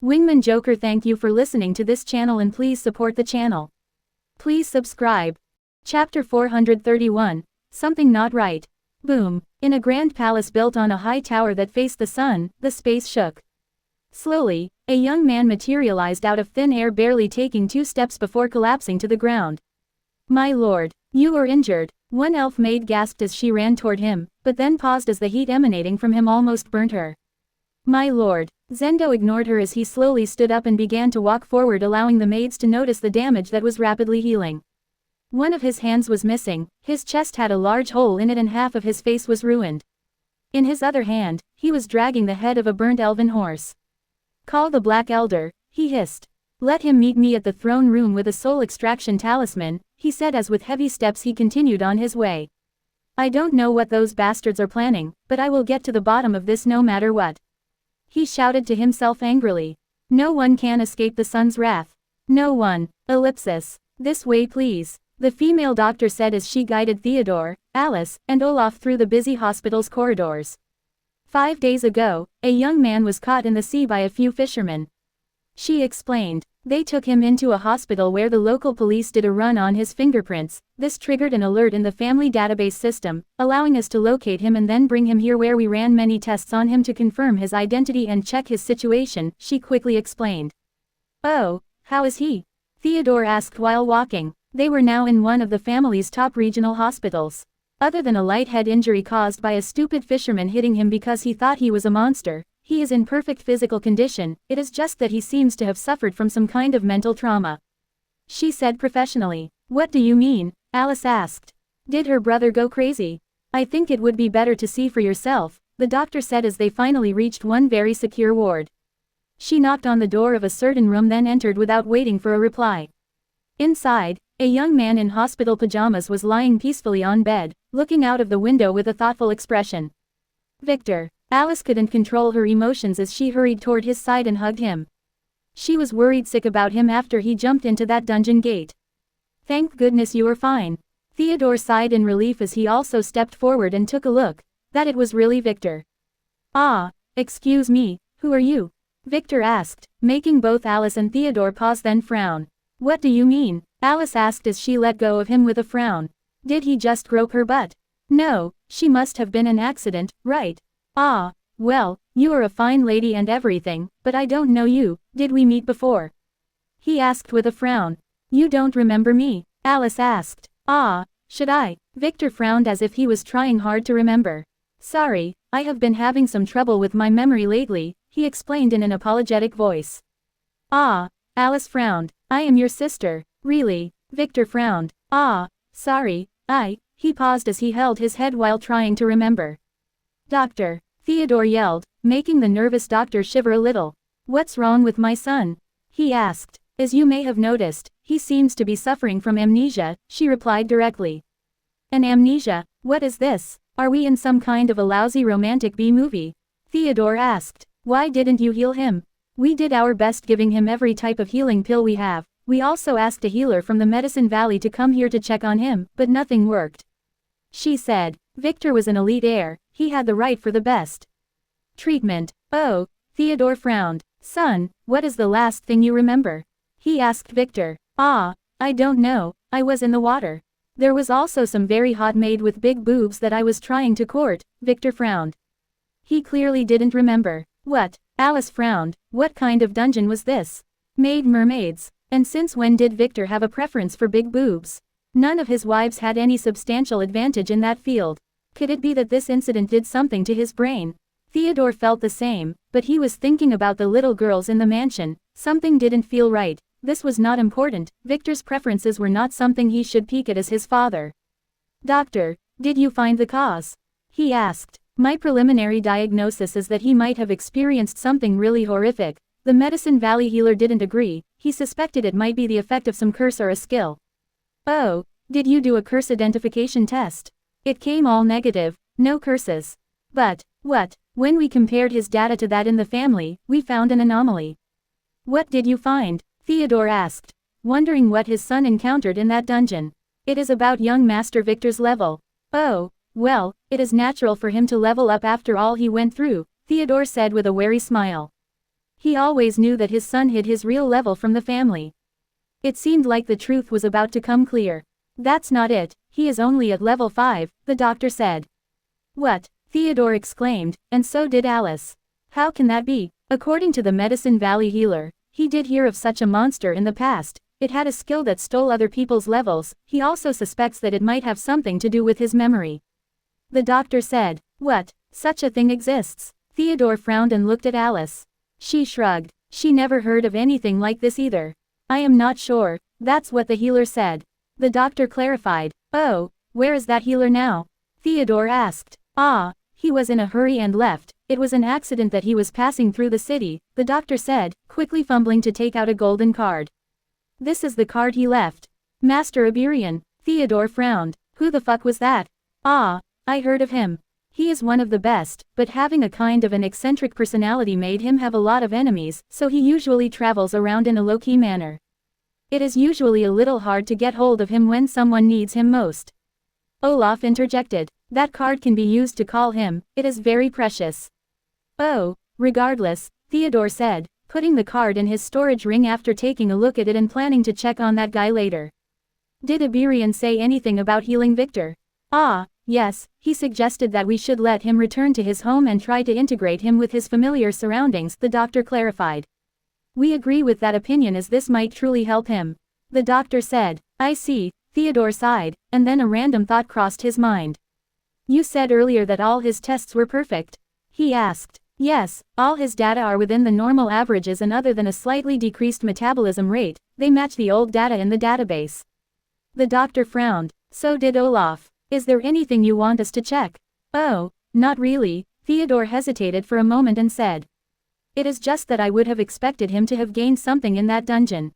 Wingman Joker, thank you for listening to this channel and please support the channel. Please subscribe. Chapter 431, Something Not Right. Boom. In a grand palace built on a high tower that faced the sun, the space shook. Slowly, a young man materialized out of thin air, barely taking 2 steps before collapsing to the ground. My lord, you are injured, one elf maid gasped as she ran toward him, but then paused as the heat emanating from him almost burnt her. My lord. Zeno ignored her as he slowly stood up and began to walk forward, allowing the maids to notice the damage that was rapidly healing. One of his hands was missing, his chest had a large hole in it and half of his face was ruined. In his other hand, he was dragging the head of a burnt elven horse. Call the Black Elder, he hissed. Let him meet me at the throne room with a soul extraction talisman, he said as with heavy steps he continued on his way. I don't know what those bastards are planning, but I will get to the bottom of this no matter what. He shouted to himself angrily. No one can escape the sun's wrath. No one. Ellipsis. This way please, the female doctor said as she guided Theodore, Alice, and Olaf through the busy hospital's corridors. 5 days ago, a young man was caught in the sea by a few fishermen. She explained. They took him into a hospital where the local police did a run on his fingerprints. This triggered an alert in the family database system, allowing us to locate him and then bring him here where we ran many tests on him to confirm his identity and check his situation, she quickly explained. Oh, how is he? Theodore asked while walking. They were now in one of the family's top regional hospitals. Other than a light head injury caused by a stupid fisherman hitting him because he thought he was a monster, he is in perfect physical condition, it is just that he seems to have suffered from some kind of mental trauma. She said professionally. What do you mean? Alice asked. Did her brother go crazy? I think it would be better to see for yourself, the doctor said as they finally reached one very secure ward. She knocked on the door of a certain room then entered without waiting for a reply. Inside, a young man in hospital pajamas was lying peacefully on bed, looking out of the window with a thoughtful expression. Victor. Alice couldn't control her emotions as she hurried toward his side and hugged him. She was worried sick about him after he jumped into that dungeon gate. Thank goodness you are fine. Theodore sighed in relief as he also stepped forward and took a look. That it was really Victor. Ah, excuse me, who are you? Victor asked, making both Alice and Theodore pause then frown. What do you mean? Alice asked as she let go of him with a frown. Did he just grope her butt? No, she must have been an accident, right? Ah, well, you are a fine lady and everything, but I don't know you, did we meet before? He asked with a frown. You don't remember me? Alice asked. Ah, should I? Victor frowned as if he was trying hard to remember. Sorry, I have been having some trouble with my memory lately, he explained in an apologetic voice. Ah, Alice frowned. I am your sister, really? Victor frowned. Ah, sorry, he paused as he held his head while trying to remember. Doctor, Theodore yelled, making the nervous doctor shiver a little. What's wrong with my son? He asked. As you may have noticed, he seems to be suffering from amnesia, she replied directly. An amnesia? What is this? Are we in some kind of a lousy romantic B-movie? Theodore asked. Why didn't you heal him? We did our best giving him every type of healing pill we have. We also asked a healer from the Medicine Valley to come here to check on him, but nothing worked. She said. Victor was an elite heir, he had the right for the best treatment. Oh, Theodore frowned. Son, what is the last thing you remember? He asked Victor. Ah, I don't know, I was in the water. There was also some very hot maid with big boobs that I was trying to court, Victor frowned. He clearly didn't remember. What? Alice frowned. What kind of dungeon was this? Maid mermaids. And since when did Victor have a preference for big boobs? None of his wives had any substantial advantage in that field. Could it be that this incident did something to his brain? Theodore felt the same, but he was thinking about the little girls in the mansion. Something didn't feel right. This was not important. Victor's preferences were not something he should peek at as his father. Doctor, did you find the cause? He asked. My preliminary diagnosis is that he might have experienced something really horrific. The Medicine Valley healer didn't agree. He suspected it might be the effect of some curse or a skill. Oh, did you do a curse identification test? It came all negative, no curses. But, what? When we compared his data to that in the family, we found an anomaly. What did you find? Theodore asked, wondering what his son encountered in that dungeon. It is about young Master Victor's level. Oh, well, it is natural for him to level up after all he went through, Theodore said with a wary smile. He always knew that his son hid his real level from the family. It seemed like the truth was about to come clear. That's not it, he is only at level 5, the doctor said. What? Theodore exclaimed, and so did Alice. How can that be? According to the Medicine Valley healer, he did hear of such a monster in the past. It had a skill that stole other people's levels. He also suspects that it might have something to do with his memory. The doctor said. What? Such a thing exists? Theodore frowned and looked at Alice. She shrugged. She never heard of anything like this either. I am not sure. That's what the healer said. The doctor clarified. Oh, where is that healer now? Theodore asked. Ah, he was in a hurry and left. It was an accident that he was passing through the city, the doctor said, quickly fumbling to take out a golden card. This is the card he left. Master Iberian. Theodore frowned. Who the fuck was that? Ah, I heard of him. He is one of the best, but having a kind of an eccentric personality made him have a lot of enemies, so he usually travels around in a low-key manner. It is usually a little hard to get hold of him when someone needs him most. Olaf interjected. That card can be used to call him, it is very precious. Oh, regardless, Theodore said, putting the card in his storage ring after taking a look at it and planning to check on that guy later. Did Iberian say anything about healing Victor? Ah, yes, he suggested that we should let him return to his home and try to integrate him with his familiar surroundings, the doctor clarified. We agree with that opinion as this might truly help him. The doctor said. I see, Theodore sighed, and then a random thought crossed his mind. You said earlier that all his tests were perfect? He asked. Yes, all his data are within the normal averages and other than a slightly decreased metabolism rate, they match the old data in the database. The doctor frowned. So did Olaf. Is there anything you want us to check? Oh, not really, Theodore hesitated for a moment and said. It is just that I would have expected him to have gained something in that dungeon.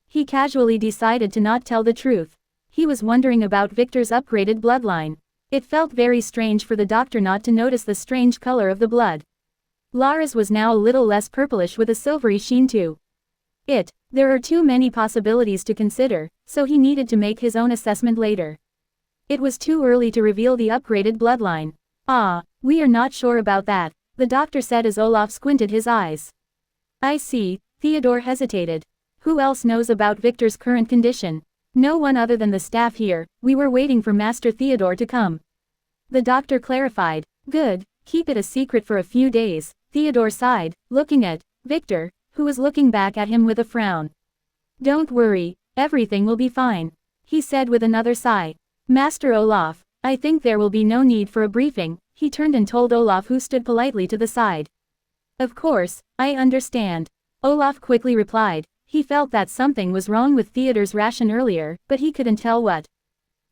He casually decided to not tell the truth. He was wondering about Victor's upgraded bloodline. It felt very strange for the doctor not to notice the strange color of the blood. Lara's was now a little less purplish with a silvery sheen too. There are too many possibilities to consider, so he needed to make his own assessment later. It was too early to reveal the upgraded bloodline. Ah, we are not sure about that, the doctor said as Olaf squinted his eyes. I see, Theodore hesitated. Who else knows about Victor's current condition? No one other than the staff here, we were waiting for Master Theodore to come. The doctor clarified. Good, keep it a secret for a few days, Theodore sighed, looking at Victor, who was looking back at him with a frown. Don't worry, everything will be fine, he said with another sigh. Master Olaf, I think there will be no need for a briefing, he turned and told Olaf who stood politely to the side. Of course, I understand. Olaf quickly replied. He felt that something was wrong with Theodore's ration earlier, but he couldn't tell what.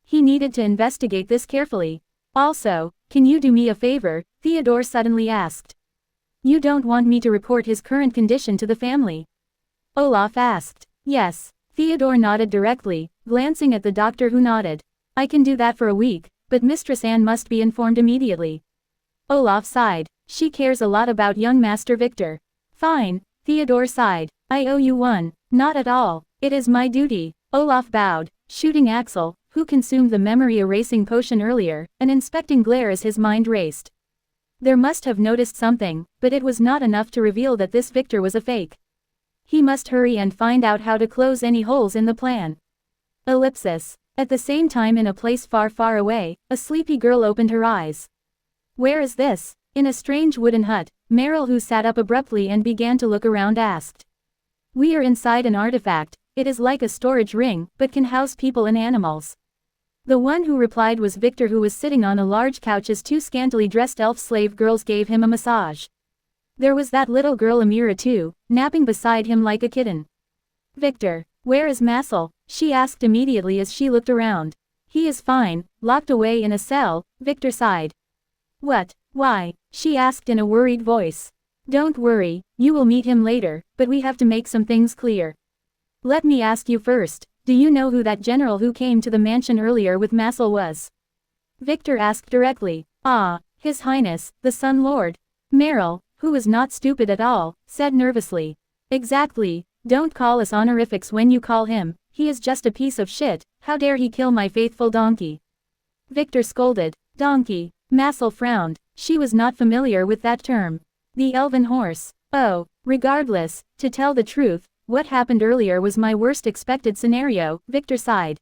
He needed to investigate this carefully. Also, can you do me a favor? Theodore suddenly asked. You don't want me to report his current condition to the family? Olaf asked. Yes. Theodore nodded directly, glancing at the doctor who nodded. I can do that for a week, but Mistress Anne must be informed immediately. Olaf sighed. She cares a lot about young Master Victor. Fine, Theodore sighed. I owe you one. Not at all. It is my duty. Olaf bowed, shooting Axel, who consumed the memory-erasing potion earlier, and inspecting glare as his mind raced. There must have noticed something, but it was not enough to reveal that this Victor was a fake. He must hurry and find out how to close any holes in the plan. Ellipsis. At the same time in a place far far away, a sleepy girl opened her eyes. Where is this? In a strange wooden hut, Meryl, who sat up abruptly and began to look around, asked. We are inside an artifact. It is like a storage ring, but can house people and animals. The one who replied was Victor, who was sitting on a large couch as two scantily dressed elf slave girls gave him a massage. There was that little girl Amira too, napping beside him like a kitten. Victor, where is Massel? She asked immediately as she looked around. He is fine, locked away in a cell, Victor sighed. What? Why? She asked in a worried voice. Don't worry, you will meet him later, but we have to make some things clear. Let me ask you first, do you know who that general who came to the mansion earlier with Massel was? Victor asked directly. Ah, His Highness, the Sun Lord. Meryl, who was not stupid at all, said nervously. Exactly, don't call us honorifics when you call him, he is just a piece of shit, how dare he kill my faithful donkey? Victor scolded. Donkey. Massel frowned, she was not familiar with that term. The elven horse. Oh, regardless, to tell the truth, what happened earlier was my worst expected scenario, Victor sighed.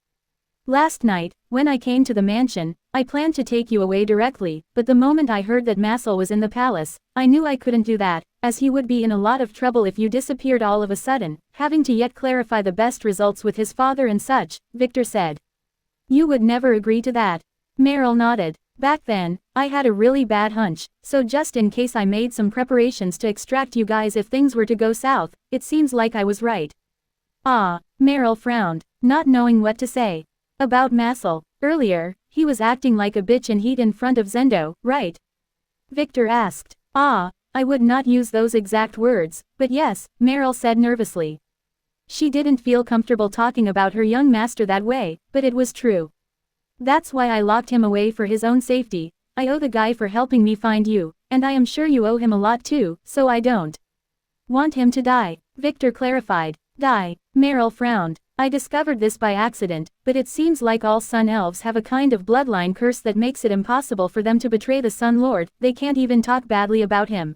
Last night, when I came to the mansion, I planned to take you away directly, but the moment I heard that Masel was in the palace, I knew I couldn't do that, as he would be in a lot of trouble if you disappeared all of a sudden, having to yet clarify the best results with his father and such, Victor said. You would never agree to that. Meryl nodded. Back then, I had a really bad hunch, so just in case I made some preparations to extract you guys if things were to go south, it seems like I was right. Ah, Meryl frowned, not knowing what to say. About Masel, earlier, he was acting like a bitch in heat in front of Zeno, right? Victor asked. Ah, I would not use those exact words, but yes, Meryl said nervously. She didn't feel comfortable talking about her young master that way, but it was true. That's why I locked him away for his own safety. I owe the guy for helping me find you, and I am sure you owe him a lot too, so I don't want him to die, Victor clarified. Die, Meryl frowned. I discovered this by accident, but it seems like all Sun Elves have a kind of bloodline curse that makes it impossible for them to betray the Sun Lord, they can't even talk badly about him.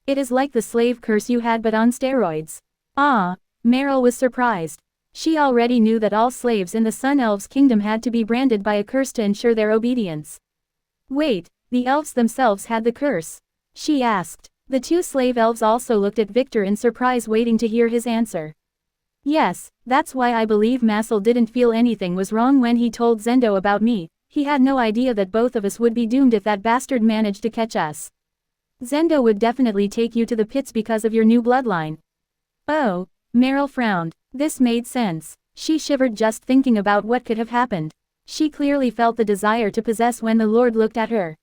It is like the slave curse you had but on steroids. Ah, Meryl was surprised. She already knew that all slaves in the Sun Elves' kingdom had to be branded by a curse to ensure their obedience. Wait, the elves themselves had the curse? She asked. The two slave elves also looked at Victor in surprise, waiting to hear his answer. Yes, that's why I believe Masel didn't feel anything was wrong when he told Zeno about me. He had no idea that both of us would be doomed if that bastard managed to catch us. Zeno would definitely take you to the pits because of your new bloodline. Oh, Meryl frowned. This made sense. She shivered just thinking about what could have happened. She clearly felt the desire to possess when the Lord looked at her.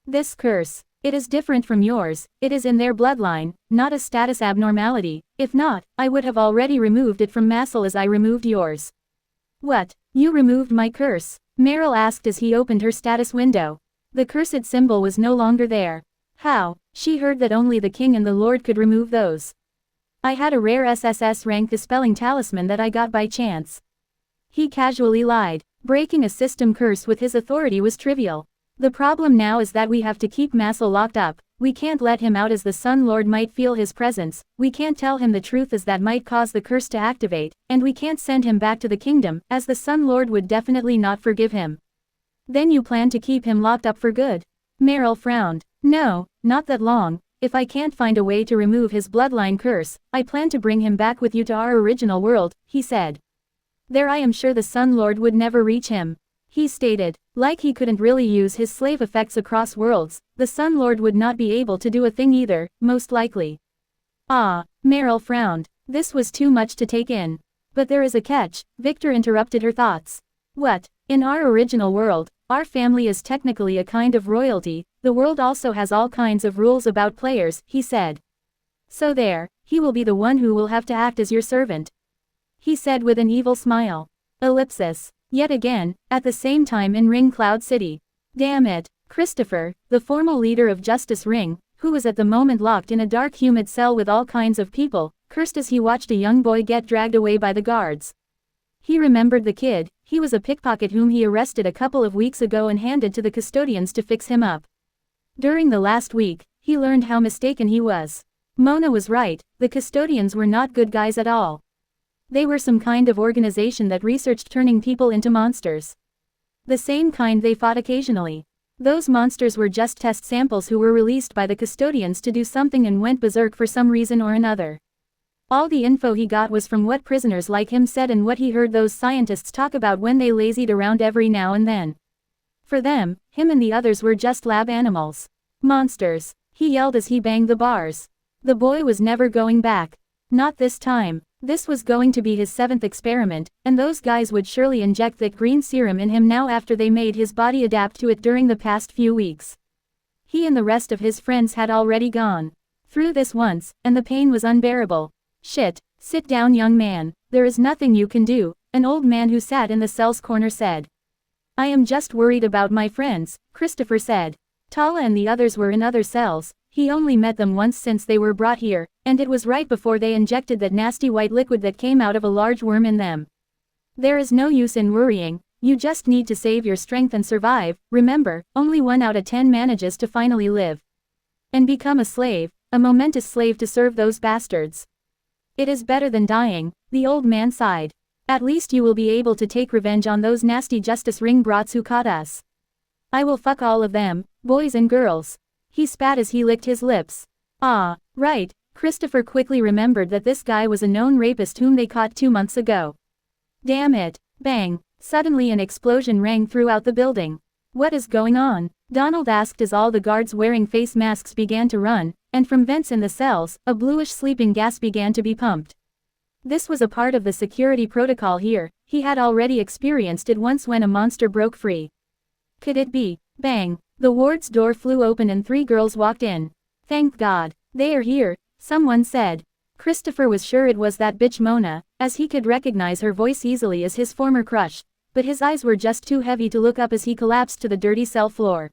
This curse. It is different from yours, it is in their bloodline, not a status abnormality. If not, I would have already removed it from Masel as I removed yours. What? You removed my curse? Meryl asked as he opened her status window. The cursed symbol was no longer there. How? She heard that only the king and the lord could remove those. I had a rare SSS rank dispelling talisman that I got by chance. He casually lied. Breaking a system curse with his authority was trivial. The problem now is that we have to keep Masel locked up. We can't let him out as the Sun Lord might feel his presence, we can't tell him the truth as that might cause the curse to activate, and we can't send him back to the kingdom, as the Sun Lord would definitely not forgive him. Then you plan to keep him locked up for good? Meryl frowned. No, not that long. If I can't find a way to remove his bloodline curse, I plan to bring him back with you to our original world, he said. There I am sure the Sun Lord would never reach him. He stated, like he couldn't really use his slave effects across worlds, the Sun Lord would not be able to do a thing either, most likely. Ah, Meryl frowned. This was too much to take in. But there is a catch, Victor interrupted her thoughts. What? In our original world, our family is technically a kind of royalty, the world also has all kinds of rules about players, he said. So there, he will be the one who will have to act as your servant. He said with an evil smile. Ellipsis. Yet again, at the same time in Ring Cloud City. Damn it, Christopher, the formal leader of Justice Ring, who was at the moment locked in a dark humid cell with all kinds of people, cursed as he watched a young boy get dragged away by the guards. He remembered the kid, he was a pickpocket whom he arrested a couple of weeks ago and handed to the custodians to fix him up. During the last week, he learned how mistaken he was. Mona was right, the custodians were not good guys at all. They were some kind of organization that researched turning people into monsters. The same kind they fought occasionally. Those monsters were just test samples who were released by the custodians to do something and went berserk for some reason or another. All the info he got was from what prisoners like him said and what he heard those scientists talk about when they lazied around every now and then. For them, him and the others were just lab animals. Monsters, he yelled as he banged the bars. The boy was never going back. Not this time. This was going to be his 7th experiment, and those guys would surely inject that green serum in him now after they made his body adapt to it during the past few weeks. He and the rest of his friends had already gone through this once, and the pain was unbearable. Shit, sit down young man, there is nothing you can do, an old man who sat in the cell's corner said. I am just worried about my friends, Christopher said. Tala and the others were in other cells. He only met them once since they were brought here, and it was right before they injected that nasty white liquid that came out of a large worm in them. There is no use in worrying, you just need to save your strength and survive. Remember, only 1 out of 10 manages to finally live and become a slave. a momentous slave to serve those bastards. It is better than dying, the old man sighed. At least you will be able to take revenge on those nasty justice ring brats who caught us. I will fuck all of them, boys and girls. He spat as he licked his lips. Ah, right, Christopher quickly remembered that this guy was a known rapist whom they caught 2 months ago. Damn it, bang, suddenly an explosion rang throughout the building. What is going on? Donald asked as all the guards wearing face masks began to run, and from vents in the cells, a bluish sleeping gas began to be pumped. This was a part of the security protocol here, he had already experienced it once when a monster broke free. Could it be? Bang, the ward's door flew open and 3 girls walked in. Thank God, they are here, someone said. Christopher was sure it was that bitch Mona, as he could recognize her voice easily as his former crush, but his eyes were just too heavy to look up as he collapsed to the dirty cell floor.